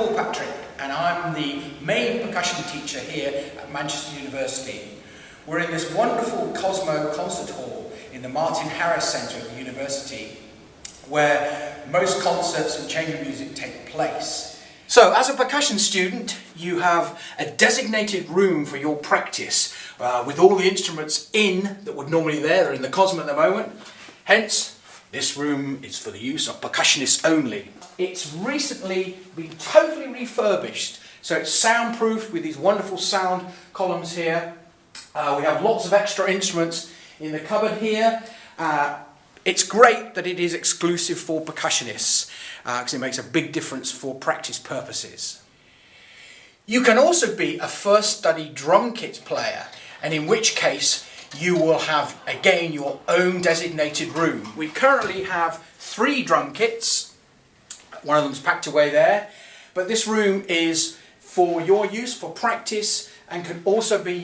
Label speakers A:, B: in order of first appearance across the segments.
A: Paul Patrick, and I'm the main percussion teacher here at Manchester University. We're in this wonderful Cosmo concert hall in the Martin Harris Centre of the university, where most concerts and chamber music take place. So, as a percussion student, you have a designated room for your practice, with all the instruments in that would normally be there. They're in the Cosmo at the moment. Hence, this room is for the use of percussionists only. It's recently been totally refurbished, so it's soundproofed with these wonderful sound columns here. We have lots of extra instruments in the cupboard here. It's great that it is exclusive for percussionists, because it makes a big difference for practice purposes. You can also be a first study drum kit player, and in which case you will have, again, your own designated room. We currently have 3 drum kits. One of them's packed away there, but this room is for your use, for practice, and can also be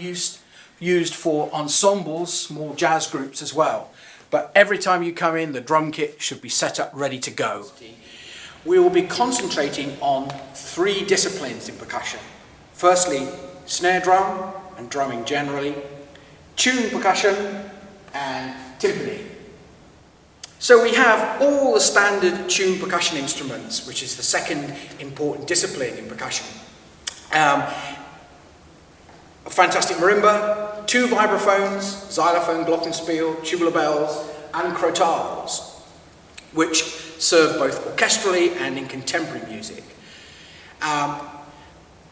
A: used for ensembles, small jazz groups as well. But every time you come in, the drum kit should be set up ready to go. We will be concentrating on 3 disciplines in percussion. Firstly, snare drum and drumming generally, tune percussion and timpani. So we have all the standard tune percussion instruments, which is the second important discipline in percussion. A fantastic marimba, 2 vibraphones, xylophone, glockenspiel, tubular bells, and crotals, which serve both orchestrally and in contemporary music.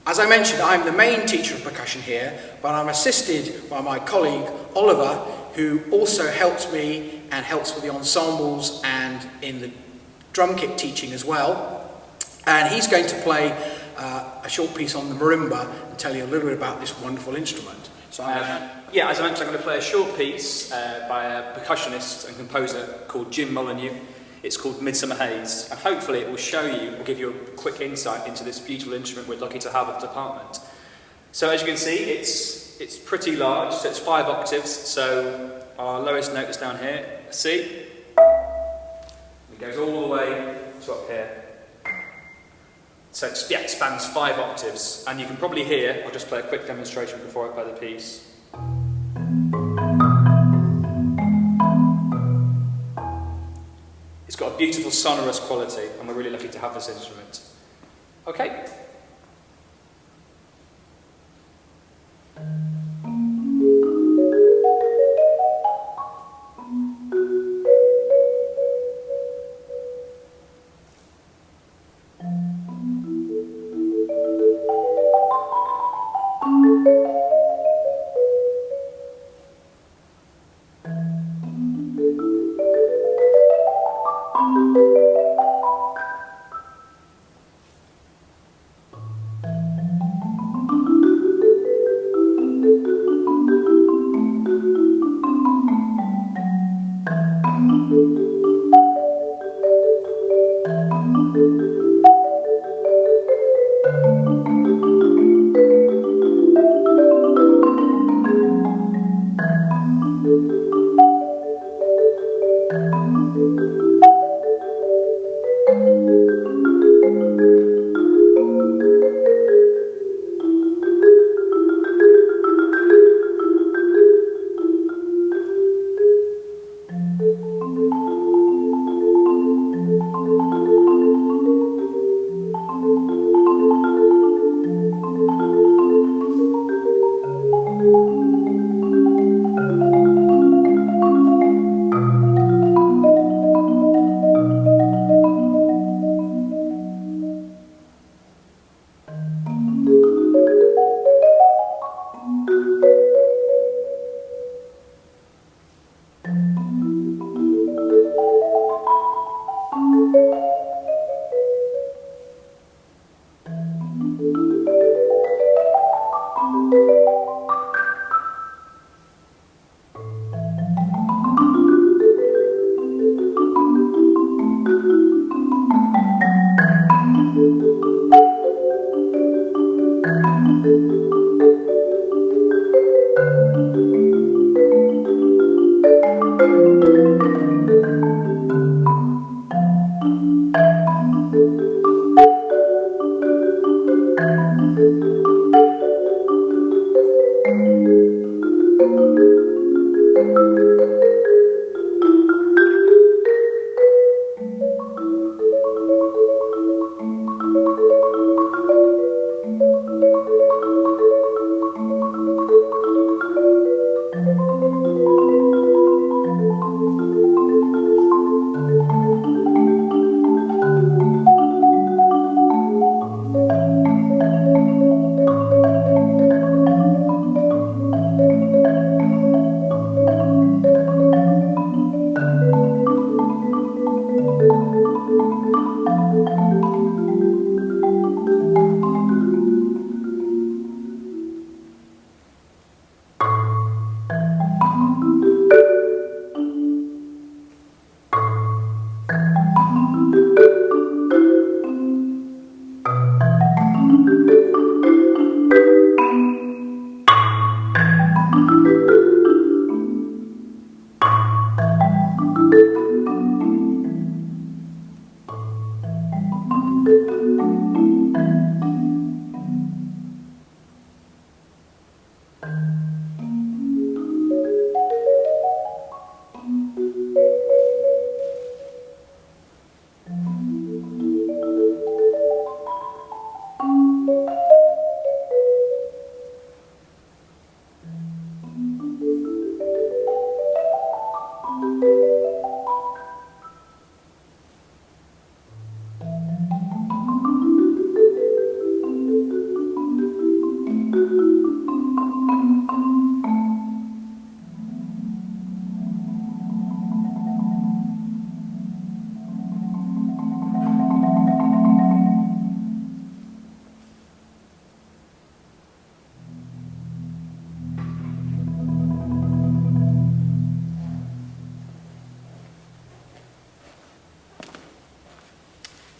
A: As I mentioned, I'm the main teacher of percussion here, but I'm assisted by my colleague Oliver, who also helps me and helps with the ensembles and in the drum kit teaching as well. And he's going to play a short piece on the marimba and tell you a little bit about this wonderful instrument. So
B: yeah, as I mentioned, I'm going to play a short piece by a percussionist and composer called Jim Molyneux. It's called Midsummer Haze, and hopefully it will show you, or give you a quick insight into this beautiful instrument we're lucky to have at the department. So as you can see, it's pretty large, so it's 5 octaves, so our lowest note is down here, C. It goes all the way to up here. So it spans 5 octaves, and you can probably hear, I'll just play a quick demonstration before I play the piece. It's got a beautiful sonorous quality, and we're really lucky to have this instrument. Okay.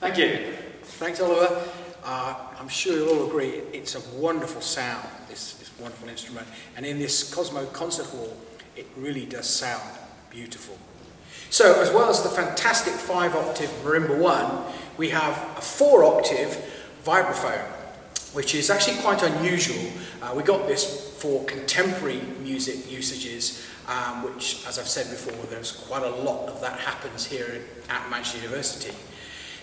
A: Thank you. Thanks, Oliver. I'm sure you'll all agree it's a wonderful sound, this wonderful instrument. And in this Cosmo Concert Hall, it really does sound beautiful. So, as well as the fantastic 5-octave Marimba 1, we have a 4-octave vibraphone, which is actually quite unusual. We got this for contemporary music usages, which, as I've said before, there's quite a lot of that happens here at Manchester University.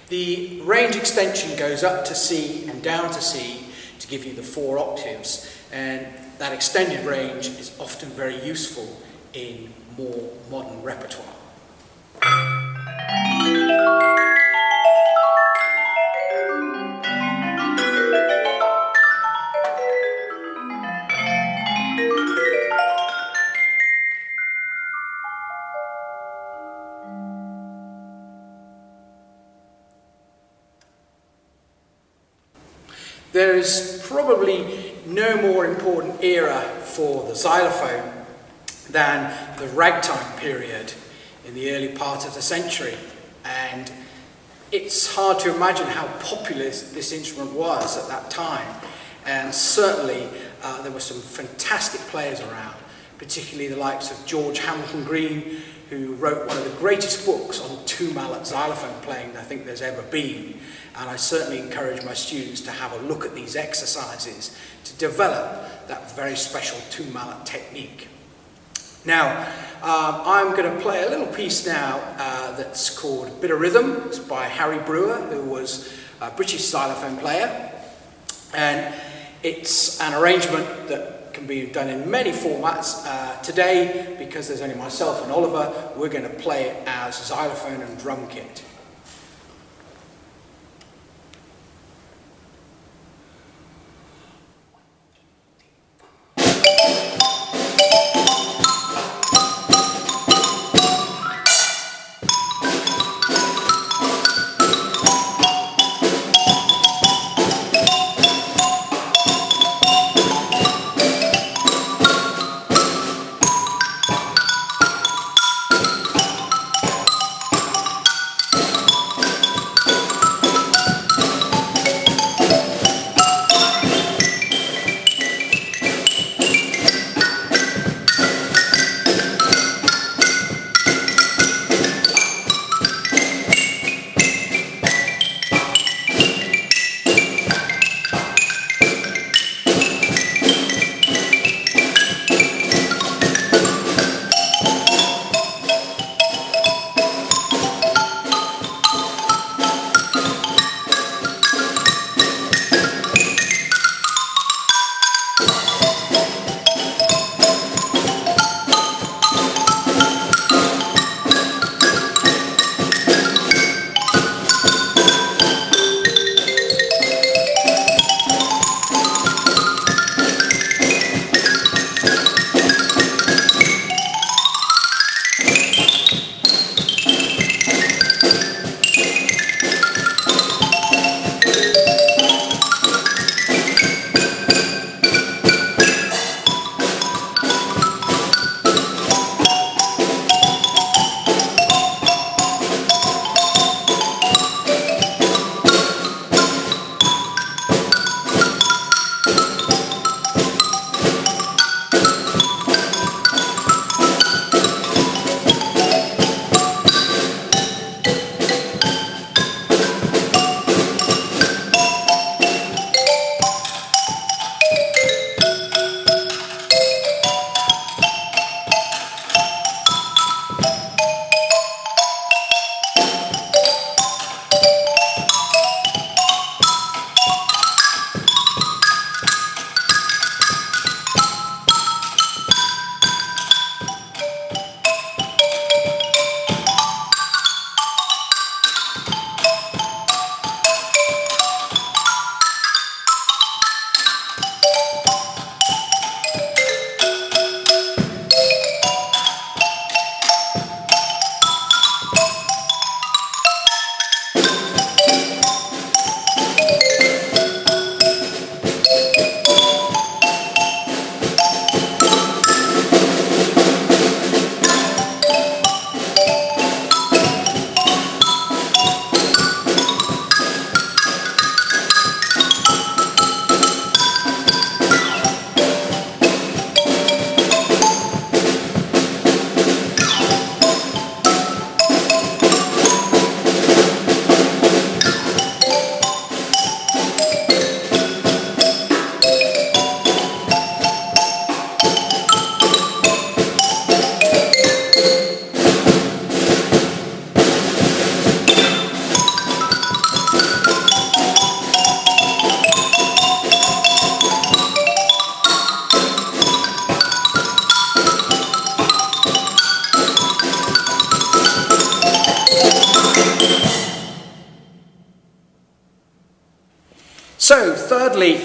A: The range extension goes up to C and down to C to give you the 4 octaves, and that extended range is often very useful in more modern repertoire. There is probably no more important era for the xylophone than the ragtime period in the early part of the century, and it's hard to imagine how popular this instrument was at that time. And certainly there were some fantastic players around, particularly the likes of George Hamilton Green, who wrote one of the greatest books on 2-mallet xylophone playing I think there's ever been. And I certainly encourage my students to have a look at these exercises to develop that very special 2-mallet technique. Now, I'm going to play a little piece now that's called Bit of Rhythm. It's by Harry Brewer, who was a British xylophone player. And it's an arrangement that can be done in many formats. Today, because there's only myself and Oliver, we're going to play it as xylophone and drum kit. thirdly,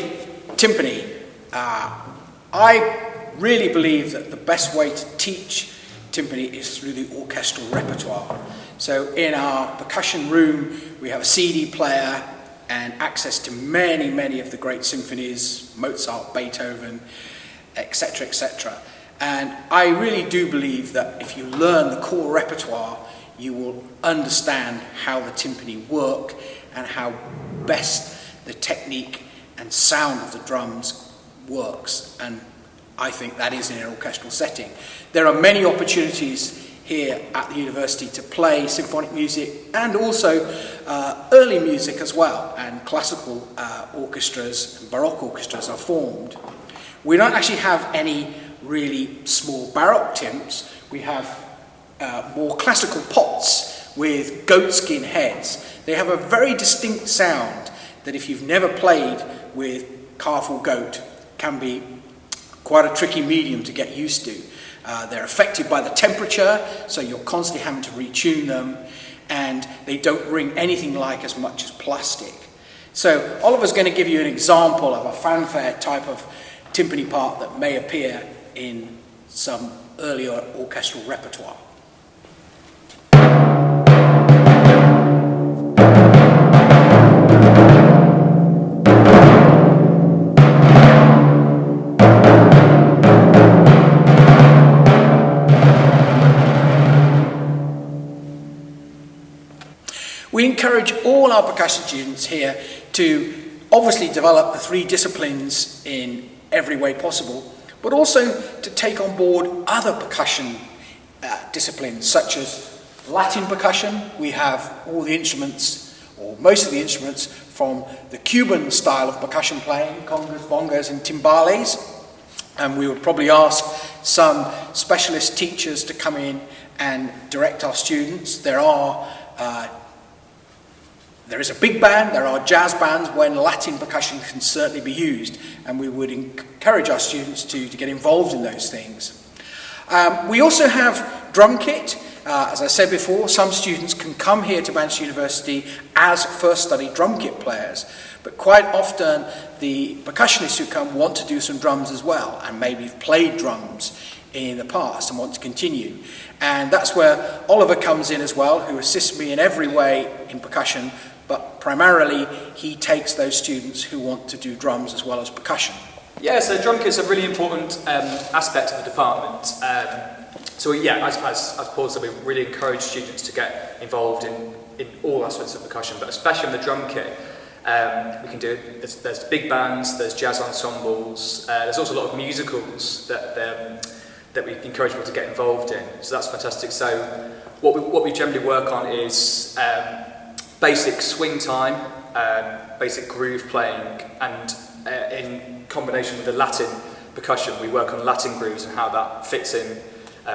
A: timpani. I really believe that the best way to teach timpani is through the orchestral repertoire. So in our percussion room, we have a CD player and access to many, many of the great symphonies, Mozart, Beethoven, etc., etc. And I really do believe that if you learn the core repertoire, you will understand how the timpani work and how best the technique and sound of the drums works. And I think that is in an orchestral setting. There are many opportunities here at the university to play symphonic music and also early music as well, and classical orchestras and baroque orchestras are formed. We don't actually have any really small baroque timps. We have more classical pots with goatskin heads. They have a very distinct sound that, if you've never played with calf or goat, can be quite a tricky medium to get used to. They're affected by the temperature, so you're constantly having to retune them, and they don't ring anything like as much as plastic. So Oliver's going to give you an example of a fanfare type of timpani part that may appear in some earlier orchestral repertoire. We encourage all our percussion students here to obviously develop the 3 disciplines in every way possible, but also to take on board other percussion disciplines, such as Latin percussion. We have all the instruments, or most of the instruments, from the Cuban style of percussion playing, congas, bongos and timbales. And we would probably ask some specialist teachers to come in and direct our students. There is a big band, there are jazz bands when Latin percussion can certainly be used, and we would encourage our students to get involved in those things. We also have drum kit. As I said before, some students can come here to Manchester University as first study drum kit players, but quite often the percussionists who come want to do some drums as well, and maybe have played drums in the past and want to continue. And that's where Oliver comes in as well, who assists me in every way in percussion, but primarily he takes those students who want to do drums as well as percussion.
B: Yeah, so drum kit's a really important aspect of the department. So yeah, as Paul said, we really encourage students to get involved in all aspects of percussion, but especially in the drum kit. We can do, there's big bands, there's jazz ensembles, there's also a lot of musicals that we encourage people to get involved in. So that's fantastic. So what we generally work on is basic swing time, basic groove playing, and in combination with the Latin percussion, we work on Latin grooves and how that fits in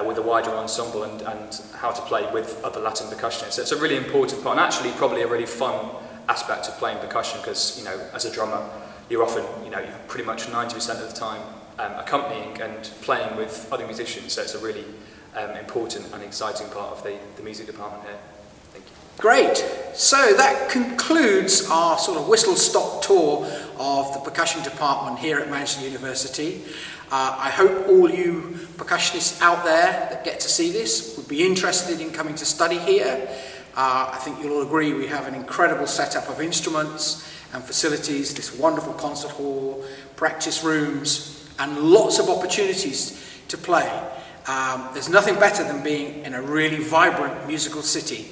B: with a wider ensemble and how to play with other Latin percussionists. So it's a really important part, and actually probably a really fun aspect of playing percussion, because, you know, as a drummer, you're often, you're pretty much 90% of the time accompanying and playing with other musicians. So it's a really important and exciting part of the music department here. Thank you.
A: Great. So that concludes our sort of whistle-stop tour of the percussion department here at Manchester University. I hope all you percussionists out there that get to see this would be interested in coming to study here. I think you'll all agree we have an incredible setup of instruments and facilities, this wonderful concert hall, practice rooms, and lots of opportunities to play. There's nothing better than being in a really vibrant musical city.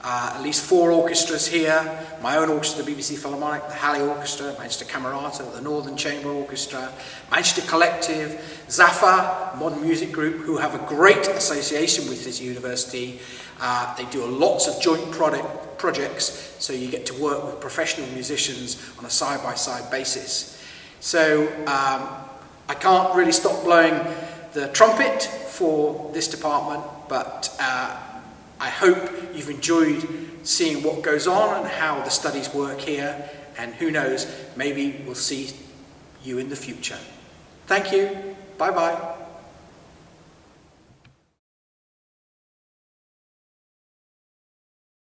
A: At least 4 orchestras here, my own orchestra, the BBC Philharmonic, the Halley Orchestra, Manchester Camerata, the Northern Chamber Orchestra, Manchester Collective, Zaffa, modern music group, who have a great association with this university. They do lots of joint projects, so you get to work with professional musicians on a side-by-side basis. So I can't really stop blowing the trumpet for this department, but I hope you've enjoyed seeing what goes on and how the studies work here, and who knows, maybe we'll see you in the future. Thank you. Bye-bye.